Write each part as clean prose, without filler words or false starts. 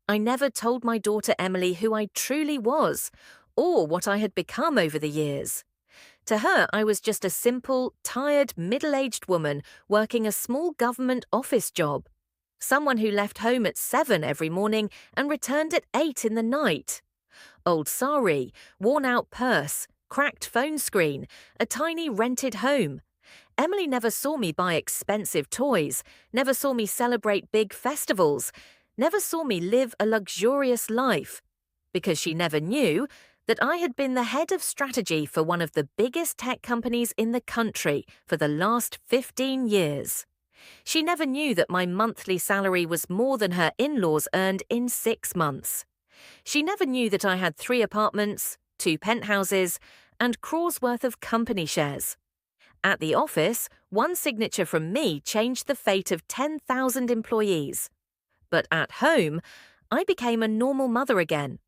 I never told my daughter Emily who I truly was, or what I had become over the years. To her, I was just a simple, tired, middle-aged woman working a small government office job. Someone who left home at 7 every morning and returned at 8 in the night. Old sari, worn-out purse, cracked phone screen, a tiny rented home. Emily never saw me buy expensive toys, never saw me celebrate big festivals, never saw me live a luxurious life, because she never knew that I had been the head of strategy for one of the biggest tech companies in the country for the last 15 years. She never knew that my monthly salary was more than her in-laws earned in 6 months. She never knew that I had 3 apartments, 2 penthouses, and crores worth of company shares. At the office, one signature from me changed the fate of 10,000 employees. But at home, I became a normal mother again.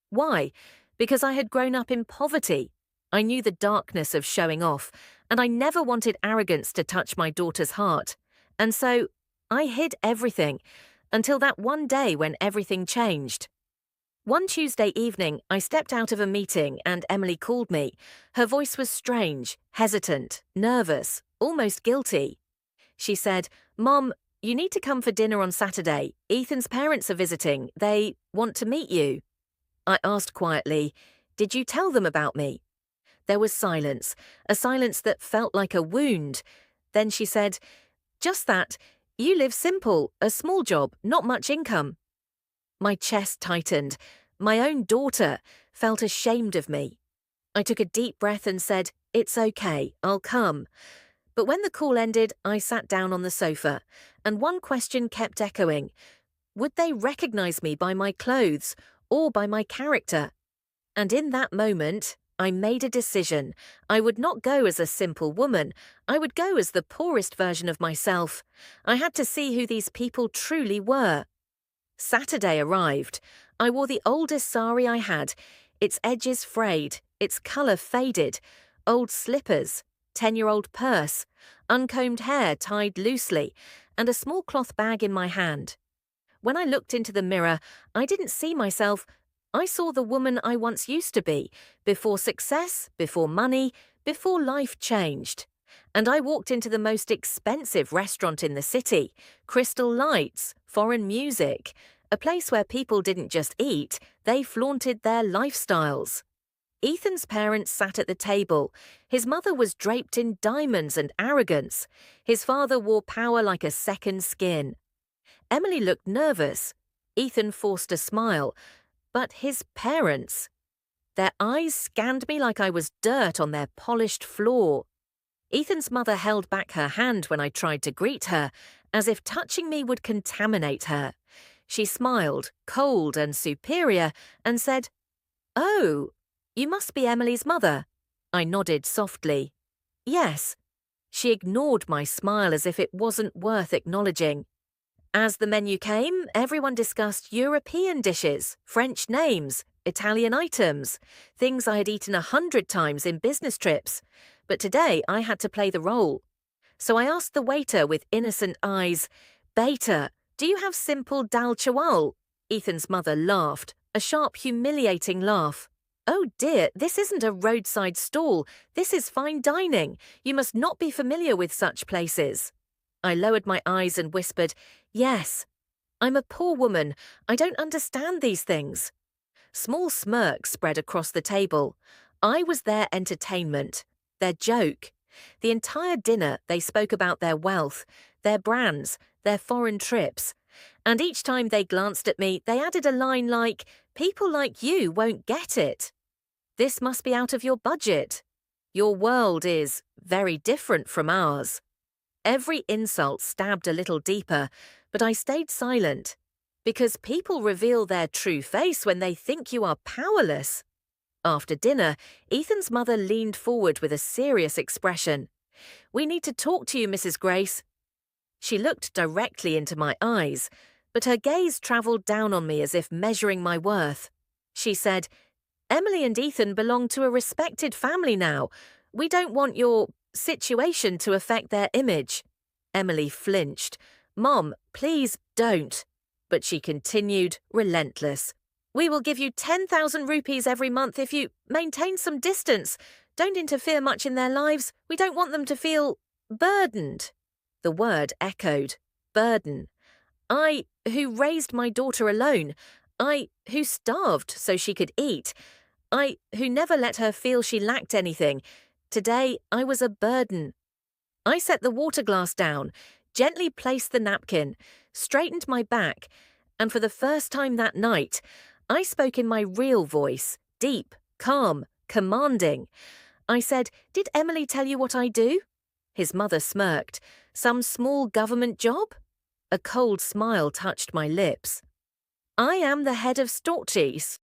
Why? Because I had grown up in poverty. I knew the darkness of showing off, and I never wanted arrogance to touch my daughter's heart. And so, I hid everything, until that one day when everything changed. One Tuesday evening, I stepped out of a meeting and Emily called me. Her voice was strange, hesitant, nervous, almost guilty. She said, "Mom, you need to come for dinner on Saturday. Ethan's parents are visiting. They want to meet you." I asked quietly, "Did you tell them about me?" There was silence, a silence that felt like a wound. Then she said, "Just that. You live simple, a small job, not much income." My chest tightened. My own daughter felt ashamed of me. I took a deep breath and said, "It's okay, I'll come." But when the call ended, I sat down on the sofa, and one question kept echoing. Would they recognize me by my clothes or by my character? And in that moment, I made a decision. I would not go as a simple woman. I would go as the poorest version of myself. I had to see who these people truly were. Saturday arrived. I wore the oldest sari I had, its edges frayed, its colour faded, old slippers, 10-year-old purse, uncombed hair tied loosely, and a small cloth bag in my hand. When I looked into the mirror, I didn't see myself. I saw the woman I once used to be, before success, before money, before life changed. And I walked into the most expensive restaurant in the city, crystal lights, foreign music, a place where people didn't just eat, they flaunted their lifestyles. Ethan's parents sat at the table. His mother was draped in diamonds and arrogance. His father wore power like a second skin. Emily looked nervous. Ethan forced a smile. But his parents, their eyes scanned me like I was dirt on their polished floor. Ethan's mother held back her hand when I tried to greet her, as if touching me would contaminate her. She smiled, cold and superior, and said, "Oh, you must be Emily's mother." I nodded softly. "Yes." She ignored my smile as if it wasn't worth acknowledging. As the menu came, everyone discussed European dishes, French names, Italian items, things I had eaten 100 times in business trips. But today I had to play the role. So I asked the waiter with innocent eyes, "Beta, do you have simple dal chawal?" Ethan's mother laughed, a sharp, humiliating laugh. "Oh dear, this isn't a roadside stall. This is fine dining. You must not be familiar with such places." I lowered my eyes and whispered, "Yes. I'm a poor woman. I don't understand these things." Small smirks spread across the table. I was their entertainment, their joke. The entire dinner they spoke about their wealth, their brands, their foreign trips. And each time they glanced at me, they added a line like, "People like you won't get it. This must be out of your budget. Your world is very different from ours." Every insult stabbed a little deeper, but I stayed silent. Because people reveal their true face when they think you are powerless. After dinner, Ethan's mother leaned forward with a serious expression. "We need to talk to you, Mrs. Grace." She looked directly into my eyes, but her gaze travelled down on me as if measuring my worth. She said, "Emily and Ethan belong to a respected family now. We don't want your situation to affect their image." Emily flinched. "Mom, please don't." But she continued, relentless. We will give you 10,000 rupees every month if you maintain some distance. Don't interfere much in their lives. We don't want them to feel burdened. The word echoed. Burden. I, who raised my daughter alone. I, who starved so she could eat. I, who never let her feel she lacked anything. Today, I was a burden. I set the water glass down, gently placed the napkin, straightened my back, and for the first time that night, I spoke in my real voice, deep, calm, commanding. I said, "Did Emily tell you what I do?" His mother smirked. Some small government job? A cold smile touched my lips. I am the head of Storchies.